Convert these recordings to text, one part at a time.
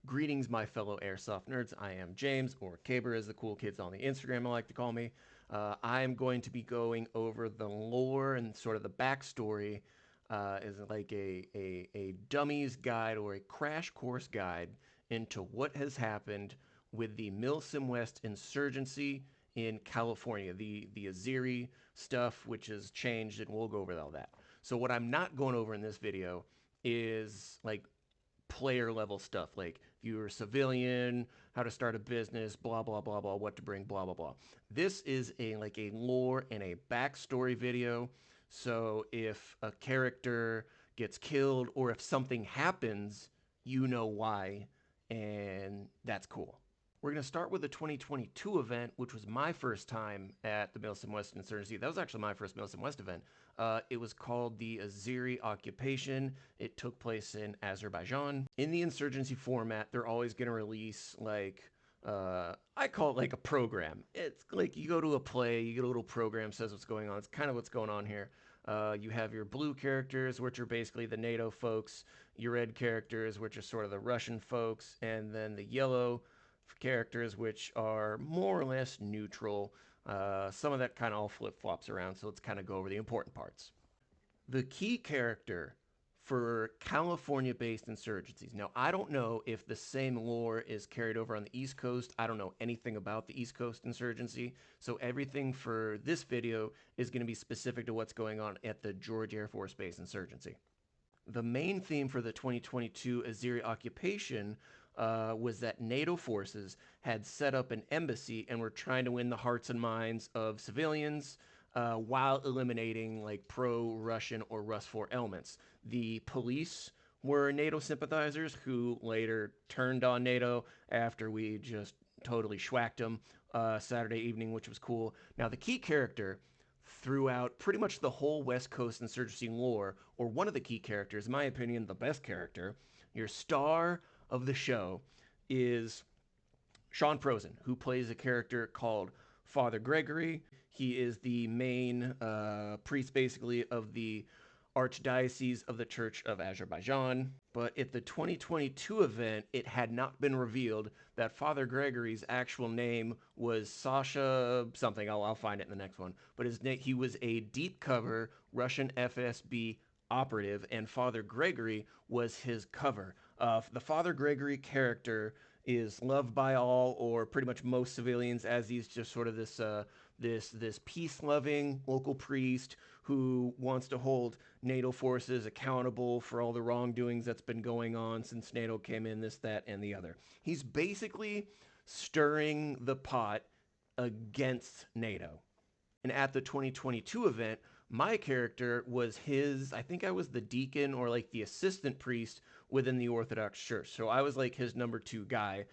Greetings, my fellow airsoft nerds. I am James, or Caber as the cool kids on the Instagram like to call me. I am going to be going over the lore and sort of the backstory as like a dummy's guide or a crash course guide into what has happened with the Milsim West insurgency in California, the Azeri stuff, which has changed, and we'll go over all that. So what I'm not going over in this video is like player level stuff, like if you're a civilian, how to start a business, blah blah blah blah, what to bring, blah blah blah. This is a lore and a backstory video. So if a character gets killed or if something happens, you know why, and that's cool. We're going to start with the 2022 event, which was my first time at the Milsim West Insurgency. That was actually my first Milsim West event. It was called the Azeri Occupation. It took place in Azerbaijan. In the insurgency format, they're always going to release like, I call it like a program. It's like you go to a play, you get a little program, says what's going on. It's kind of what's going on here. You have your blue characters, which are basically the NATO folks, your red characters, which are sort of the Russian folks, and then the yellow characters, which are more or less neutral. Some of that kind of all flip-flops around, so let's kind of go over the important parts. The key character for California-based insurgencies. Now, I don't know if the same lore is carried over on the East Coast. I don't know anything about the East Coast insurgency, so everything for this video is going to be specific to what's going on at the George Air Force Base insurgency. The main theme for the 2022 Azeri occupation was that NATO forces had set up an embassy and were trying to win the hearts and minds of civilians while eliminating like pro-Russian or Rus4 elements. The police were NATO sympathizers who later turned on NATO after we just totally schwacked them Saturday evening, which was cool. Now, the key character throughout pretty much the whole West Coast insurgency lore, or one of the key characters, in my opinion, the best character, your star of the show, is Sean Prosen, who plays a character called Father Gregory. He is the main priest, basically, of the Archdiocese of the Church of Azerbaijan. But at the 2022 event, it had not been revealed that Father Gregory's actual name was Sasha something. I'll find it in the next one. But he was a deep cover Russian FSB operative, and Father Gregory was his cover. The Father Gregory character is loved by all, or pretty much most civilians, as he's just sort of this peace-loving local priest who wants to hold NATO forces accountable for all the wrongdoings that's been going on since NATO came in, this, that, and the other. He's basically stirring the pot against NATO. And at the 2022 event, my character was I think I was the deacon or like the assistant priest within the Orthodox Church. So I was like his number 2 guy,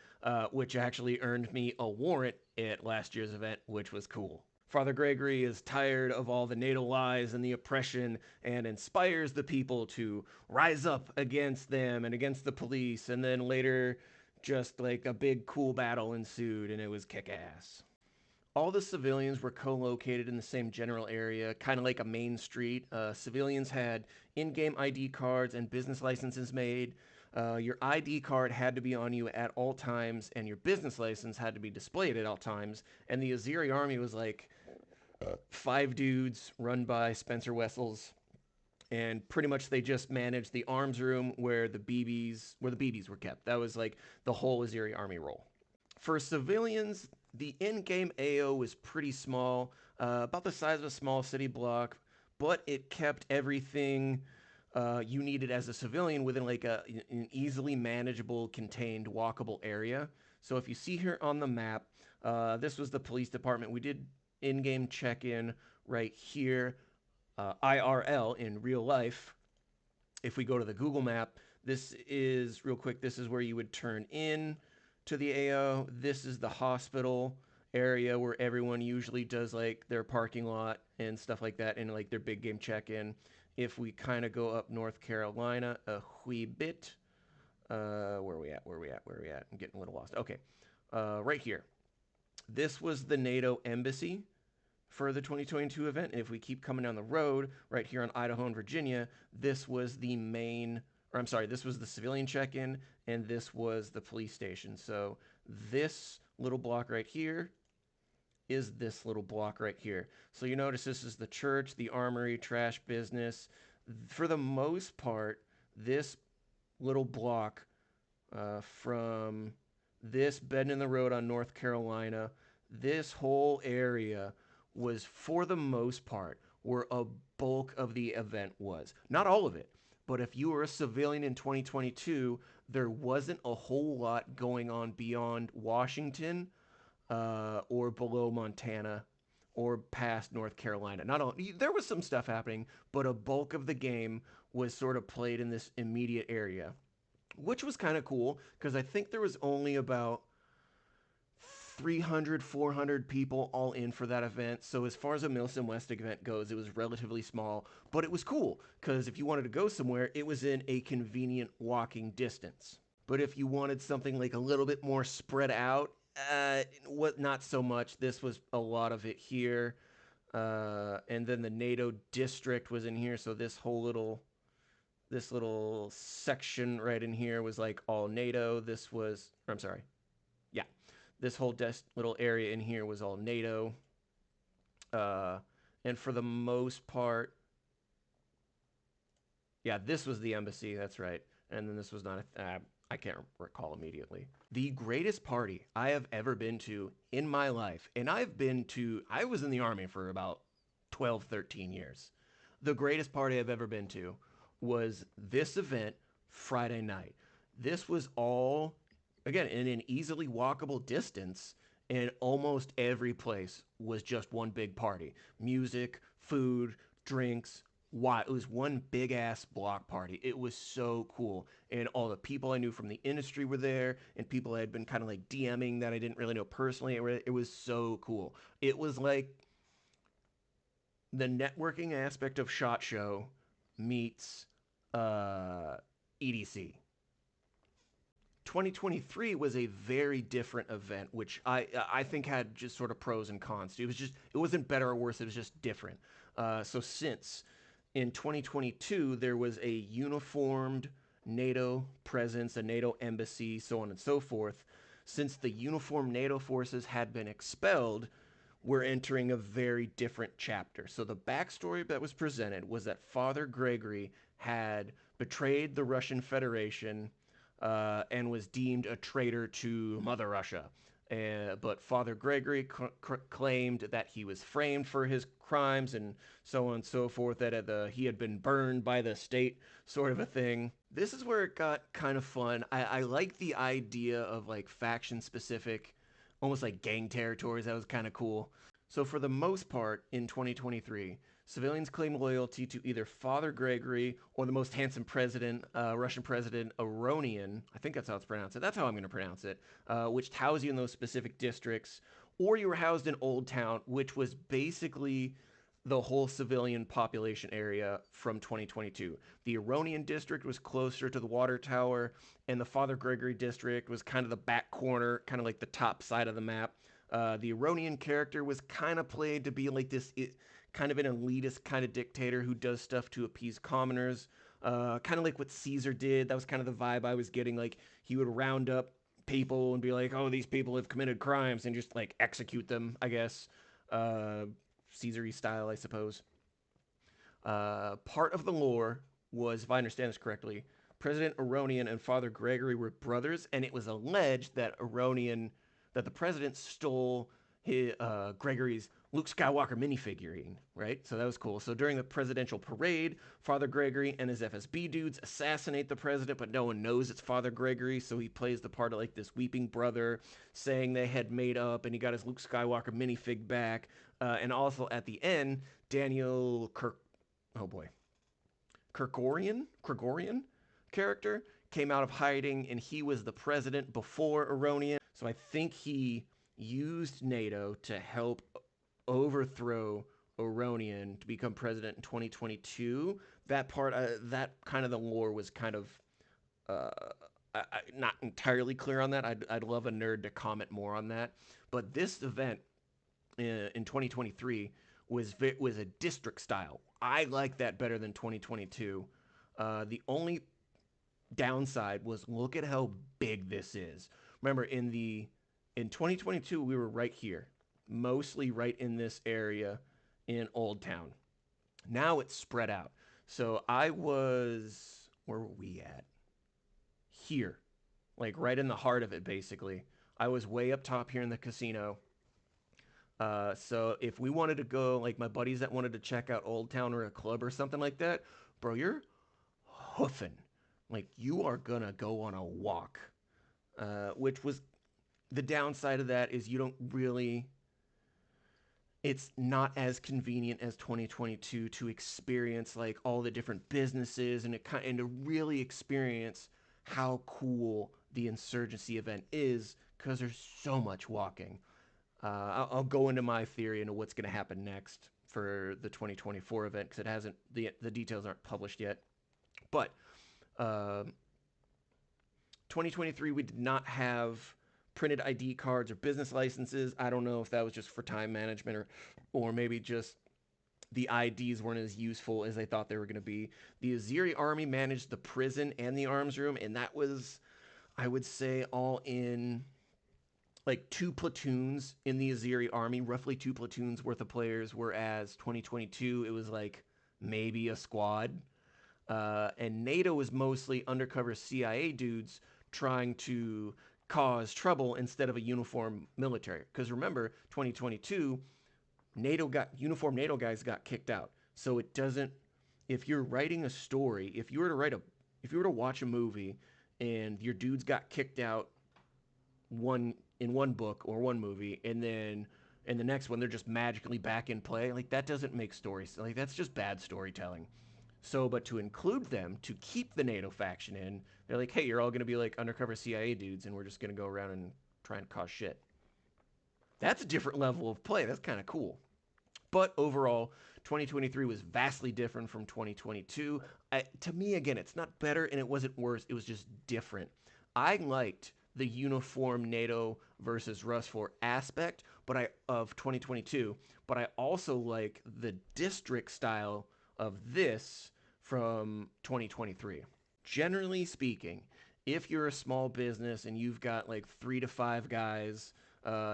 which actually earned me a warrant at last year's event, which was cool. Father Gregory is tired of all the NATO lies and the oppression and inspires the people to rise up against them and against the police. And then later, just like a big cool battle ensued, and it was kick-ass. All the civilians were co-located in the same general area, kind of like a main street. Civilians had in-game ID cards and business licenses made. Your ID card had to be on you at all times, and your business license had to be displayed at all times. And the Azeri army was like 5 dudes run by Spencer Wessels, and pretty much they just managed the arms room where the BBs were kept. That was like the whole Azeri army role. For civilians, the in-game AO was pretty small, about the size of a small city block, but it kept everything you needed as a civilian within like an easily manageable, contained, walkable area. So if you see here on the map, this was the police department. We did in-game check-in right here, IRL, in real life. If we go to the Google map, this is, real quick, this is where you would turn in to the AO. This is the hospital area where everyone usually does like their parking lot and stuff like that, and like their big game check-in. If we kind of go up North Carolina a wee bit, where are we at? I'm getting a little lost. Okay, right here. This was the NATO embassy for the 2022 event. And if we keep coming down the road, right here on Idaho and Virginia, this was the main, or I'm sorry, this was the civilian check-in, and this was the police station. So this little block right here is this little block right here. So you notice this is the church, the armory, trash business. For the most part, this little block from this bend in the road on North Carolina, this whole area was, for the most part, where a bulk of the event was. Not all of it, but if you were a civilian in 2022, there wasn't a whole lot going on beyond Washington or below Montana or past North Carolina. Not all, there was some stuff happening, but a bulk of the game was sort of played in this immediate area, which was kind of cool because I think there was only about 300, 400 people all in for that event. So as far as a Milsom West event goes, it was relatively small, but it was cool because if you wanted to go somewhere, it was in a convenient walking distance. But if you wanted something like a little bit more spread out, what not so much. This was a lot of it here. And then the NATO district was in here. So this little section right in here was like all NATO. This was, I'm sorry. Yeah. This whole little area in here was all NATO. And for the most part, yeah, this was the embassy. That's right. And then this was not, I can't recall immediately. The greatest party I have ever been to in my life, and I was in the Army for about 12, 13 years. The greatest party I've ever been to was this event Friday night. This was all, again, in an easily walkable distance, and almost every place was just one big party. Music, food, drinks. Why? It was one big ass block party. It was so cool. And all the people I knew from the industry were there, and people I had been kind of like DMing that I didn't really know personally. It was so cool. It was like the networking aspect of SHOT Show meets EDC. 2023 was a very different event, which I think had just sort of pros and cons. It wasn't better or worse. It was just different. So since in 2022 there was a uniformed NATO presence, a NATO embassy, so on and so forth. Since the uniformed NATO forces had been expelled, we're entering a very different chapter. So the backstory that was presented was that Father Gregory had betrayed the Russian Federation and was deemed a traitor to Mother Russia. But Father Gregory claimed that he was framed for his crimes and so on and so forth, that he had been burned by the state, sort of a thing. This is where it got kind of fun. I like the idea of like faction-specific, almost like gang territories. That was kind of cool. So for the most part, in 2023, civilians claim loyalty to either Father Gregory or the most handsome president, Russian president, Aronian. I think that's how it's pronounced. That's how I'm going to pronounce it, which housed you in those specific districts. Or you were housed in Old Town, which was basically the whole civilian population area from 2022. The Aronian district was closer to the water tower, and the Father Gregory district was kind of the back corner, kind of like the top side of the map. The Aronian character was kind of played to be like this kind of an elitist kind of dictator who does stuff to appease commoners, kind of like what Caesar did. That was kind of the vibe I was getting. Like he would round up people and be like, oh, these people have committed crimes, and just like execute them, I guess. Caesar-y style, I suppose. Part of the lore was, if I understand this correctly, President Aronian and Father Gregory were brothers, and it was alleged that the president stole Gregory's Luke Skywalker minifigurine, right? So that was cool. So during the presidential parade, Father Gregory and his FSB dudes assassinate the president, but no one knows it's Father Gregory, so he plays the part of like this weeping brother, saying they had made up, and he got his Luke Skywalker minifig back. And also at the end, Daniel Gregorian character came out of hiding, and he was the president before Aronian. So I think he used NATO to help overthrow Aronian to become president in 2022. That part, that kind of the lore was kind of not entirely clear on that. I'd love a nerd to comment more on that. But this event in 2023 was a district style. I like that better than 2022. The only downside was look at how big this is. Remember in 2022 we were right here, mostly right in this area in Old Town. Now it's spread out. So I was, where were we at? Here, like right in the heart of it, basically. I was way up top here in the casino. So if we wanted to go, like my buddies that wanted to check out Old Town or a club or something like that, bro, you're hoofing. Like you are gonna go on a walk. Which was the downside of that is you don't really, it's not as convenient as 2022 to experience like all the different businesses and to really experience how cool the Insurgency event is because there's so much walking. I'll go into my theory into what's going to happen next for the 2024 event because it hasn't, the details aren't published yet. But 2023 we did not have printed ID cards or business licenses. I don't know if that was just for time management or maybe just the IDs weren't as useful as they thought they were going to be. The Azeri army managed the prison and the arms room, and that was, I would say, all in like 2 platoons in the Azeri army, roughly 2 platoons worth of players, whereas 2022 it was like maybe a squad. And NATO was mostly undercover CIA dudes trying to cause trouble instead of a uniform military. Because remember, 2022, uniform NATO guys got kicked out. So it doesn't. If you're writing a story, if you were to watch a movie, and your dudes got kicked out in one book or one movie, and then in the next one they're just magically back in play, like that doesn't make stories. Like that's just bad storytelling. So, but to include them, to keep the NATO faction in, they're like, hey, you're all going to be like undercover CIA dudes, and we're just going to go around and try and cause shit. That's a different level of play. That's kind of cool. But overall, 2023 was vastly different from 2022. To me, again, it's not better and it wasn't worse. It was just different. I liked the uniform NATO versus Rust 4 aspect of 2022, but I also like the district style of this from 2023. Generally speaking, if you're a small business and you've got like 3 to 5 guys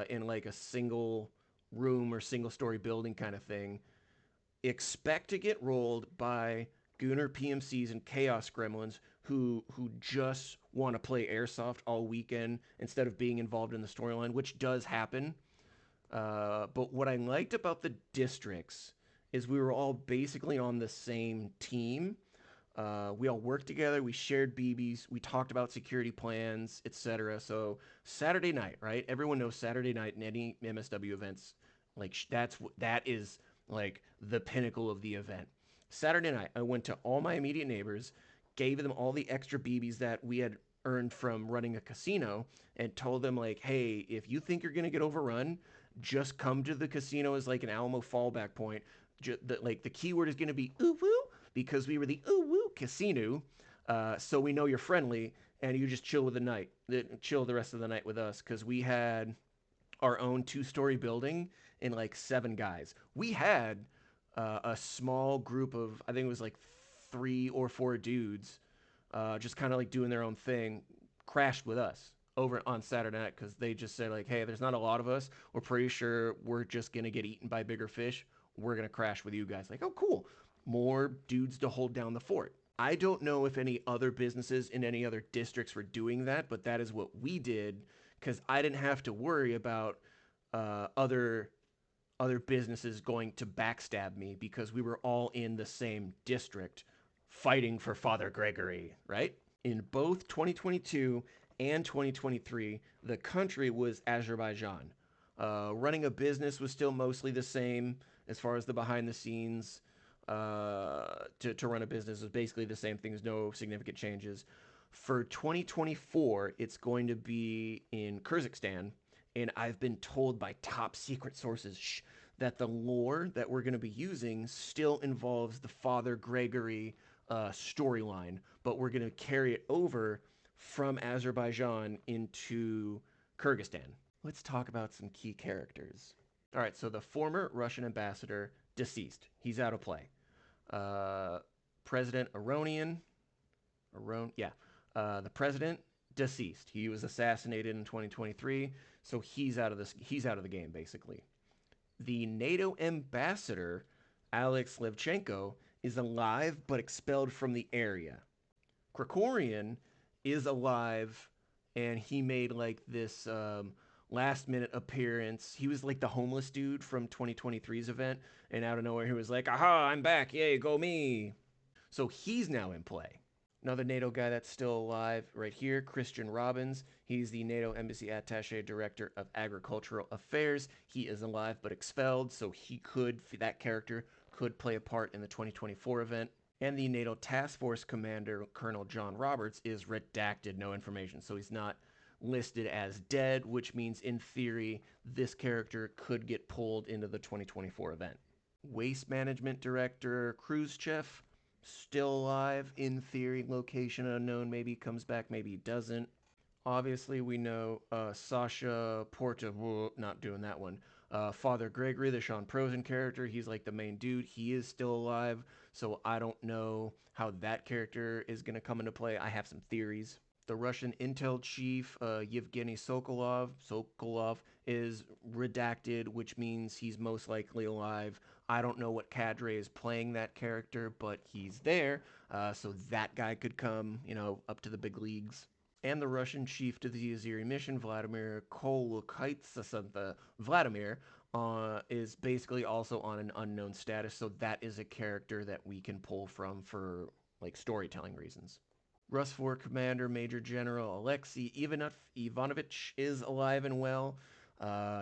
in like a single room or single story building kind of thing, expect to get rolled by Gooner PMCs and Chaos Gremlins who just want to play Airsoft all weekend instead of being involved in the storyline, which does happen. But what I liked about the districts is we were all basically on the same team. We all worked together. We shared BBs. We talked about security plans, etc. So Saturday night, right? Everyone knows Saturday night in any MSW events, like that is like the pinnacle of the event. Saturday night, I went to all my immediate neighbors, gave them all the extra BBs that we had earned from running a casino, and told them like, hey, if you think you're gonna get overrun, just come to the casino as like an Alamo fallback point. Like the keyword is gonna be ooh woo, because we were the ooh woo casino, so we know you're friendly, and you just chill the rest of the night with us, because we had our own 2-story building and like 7 guys. We had a small group of, I think it was like 3 or 4 dudes, just kind of like doing their own thing, crashed with us over on Saturday night because they just said like, hey, there's not a lot of us. We're pretty sure we're just gonna get eaten by bigger fish. We're gonna crash with you guys. Like, oh, cool. More dudes to hold down the fort. I don't know if any other businesses in any other districts were doing that, but that is what we did because I didn't have to worry about other businesses going to backstab me because we were all in the same district fighting for Father Gregory, right? In both 2022 and 2023, the country was Azerbaijan. Running a business was still mostly the same as far as the behind the scenes. To run a business was basically the same things, no significant changes. For 2024, it's going to be in Kyrgyzstan, and I've been told by top secret sources that the lore that we're going to be using still involves the Father Gregory storyline, but we're going to carry it over from Azerbaijan into Kyrgyzstan. Let's talk about some key characters. All right, so the former Russian ambassador, deceased. He's out of play. President Aronian, The president, deceased. He was assassinated in 2023, so he's out of this. He's out of the game basically. The NATO ambassador, Alex Levchenko, is alive but expelled from the area. Krikorian is alive, and he made like this last minute appearance. He was like the homeless dude from 2023's event, and out of nowhere he was like, "Aha, I'm back! Yay, go me!" So he's now in play. Another NATO guy that's still alive right here, Christian Robbins. He's the NATO Embassy Attaché Director of Agricultural Affairs. He is alive but expelled, so that character could play a part in the 2024 event. And the NATO Task Force Commander, Colonel John Roberts, is redacted, no information. So he's not listed as dead, which means in theory, this character could get pulled into the 2024 event. Waste Management Director, Khrushchev, still alive, in theory, location unknown, maybe comes back, maybe doesn't. Obviously, we know Sasha Porta, not doing that one. Father Gregory, the Sean Prosen character, he's like the main dude. He is still alive, so I don't know how that character is going to come into play. I have some theories. The Russian intel chief, Yevgeny Sokolov, is redacted, which means he's most likely alive. I don't know what cadre is playing that character, but he's there, so that guy could come, up to the big leagues. And the Russian chief to the Azeri mission, Vladimir Kolokhaitsa, Vladimir, is basically also on an unknown status, so that is a character that we can pull from for like storytelling reasons. Roseville Commander Major General Alexei Ivanovich is alive and well.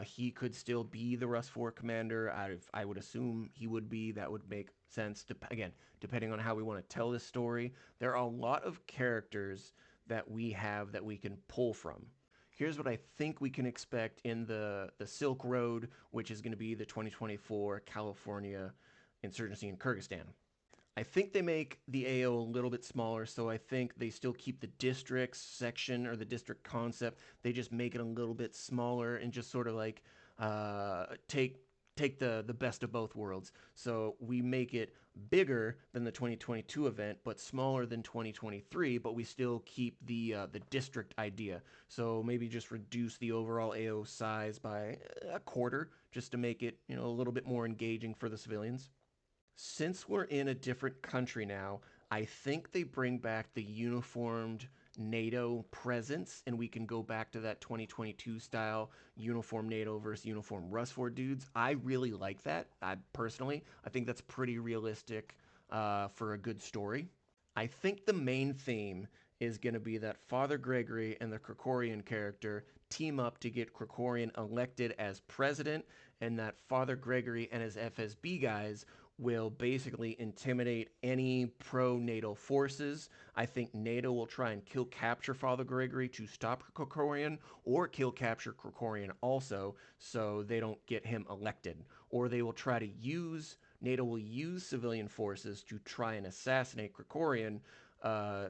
He could still be the Roseville Commander. I would assume he would be. That would make sense. Again, depending on how we want to tell this story. There are a lot of characters that we have that we can pull from. Here's what I think we can expect in the Silk Road, which is going to be the 2024 California Insurgency in Kyrgyzstan. I think they make the AO a little bit smaller, so I think they still keep the district section or the district concept. They just make it a little bit smaller and just sort of like take the best of both worlds. So we make it bigger than the 2022 event, but smaller than 2023, but we still keep the district idea. So maybe just reduce the overall AO size by a quarter just to make it, a little bit more engaging for the civilians. Since we're in a different country now, I think they bring back the uniformed NATO presence, and we can go back to that 2022 style uniform NATO versus uniform Roseville dudes. I really like that. I think that's pretty realistic for a good story. I think the main theme is going to be that Father Gregory and the Krikorian character team up to get Krikorian elected as president, and that Father Gregory and his FSB guys will basically intimidate any pro-NATO forces. I think NATO will try and capture Father Gregory to stop Krikorian, or capture Krikorian also, so they don't get him elected. Or they will try to NATO will use civilian forces to try and assassinate Krikorian,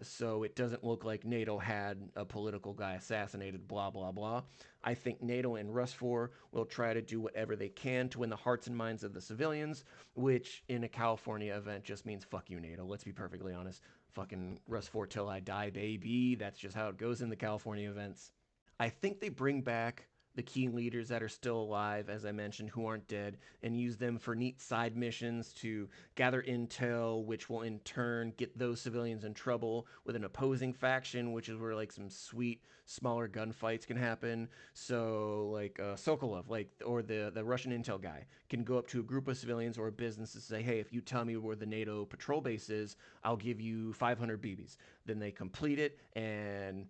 so it doesn't look like NATO had a political guy assassinated, blah, blah, blah. I think NATO and Roseville will try to do whatever they can to win the hearts and minds of the civilians, which in a California event just means fuck you, NATO. Let's be perfectly honest. Fucking Roseville till I die, baby. That's just how it goes in the California events. I think they bring back the key leaders that are still alive, as I mentioned, who aren't dead, and use them for neat side missions to gather intel, which will in turn get those civilians in trouble with an opposing faction, which is where like some sweet smaller gunfights can happen. So like Sokolov, or the Russian intel guy, can go up to a group of civilians or a business and say, hey, if you tell me where the NATO patrol base is, I'll give you 500 BBs. Then they complete it, and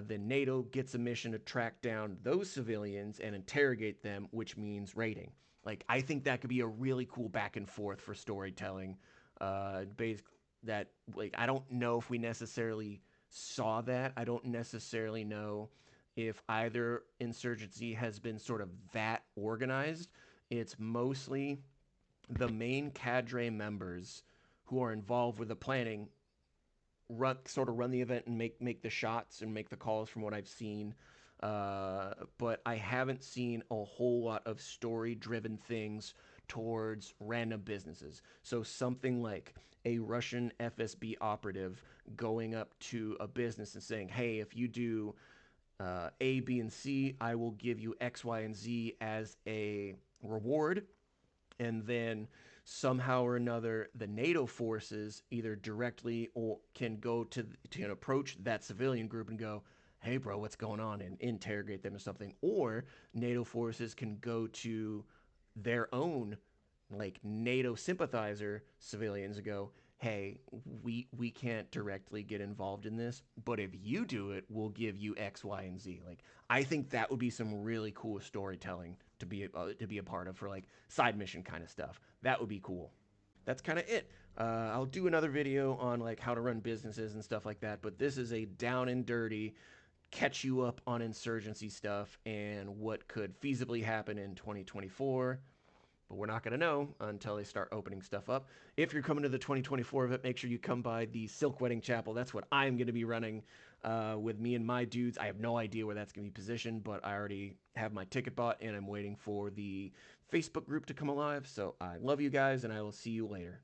then NATO gets a mission to track down those civilians and interrogate them, which means raiding. Like, I think that could be a really cool back and forth for storytelling. I don't know if we necessarily saw that. I don't necessarily know if either insurgency has been sort of that organized. It's mostly the main cadre members who are involved with the planning run the event and make the shots and make the calls from what I've seen. But I haven't seen a whole lot of story-driven things towards random businesses. So something like a Russian FSB operative going up to a business and saying, hey, if you do A, B, and C, I will give you X, Y, and Z as a reward. And then somehow or another, the NATO forces either directly or can go to approach that civilian group and go, hey, bro, what's going on? And interrogate them or something. Or NATO forces can go to their own like NATO sympathizer civilians and go, hey, we can't directly get involved in this, but if you do it, we'll give you X, Y, and Z. Like, I think that would be some really cool storytelling to be a part of for like side mission kind of stuff. That would be cool. That's kind of it. I'll do another video on like how to run businesses and stuff like that, but this is a down and dirty catch you up on insurgency stuff and what could feasibly happen in 2024, but we're not going to know until they start opening stuff up. If you're coming to the 2024 event, make sure you come by the Silk Wedding Chapel. That's what I'm going to be running with me and my dudes. I have no idea where that's going to be positioned, but I already have my ticket bought, and I'm waiting for the Facebook group to come alive. So I love you guys, and I will see you later.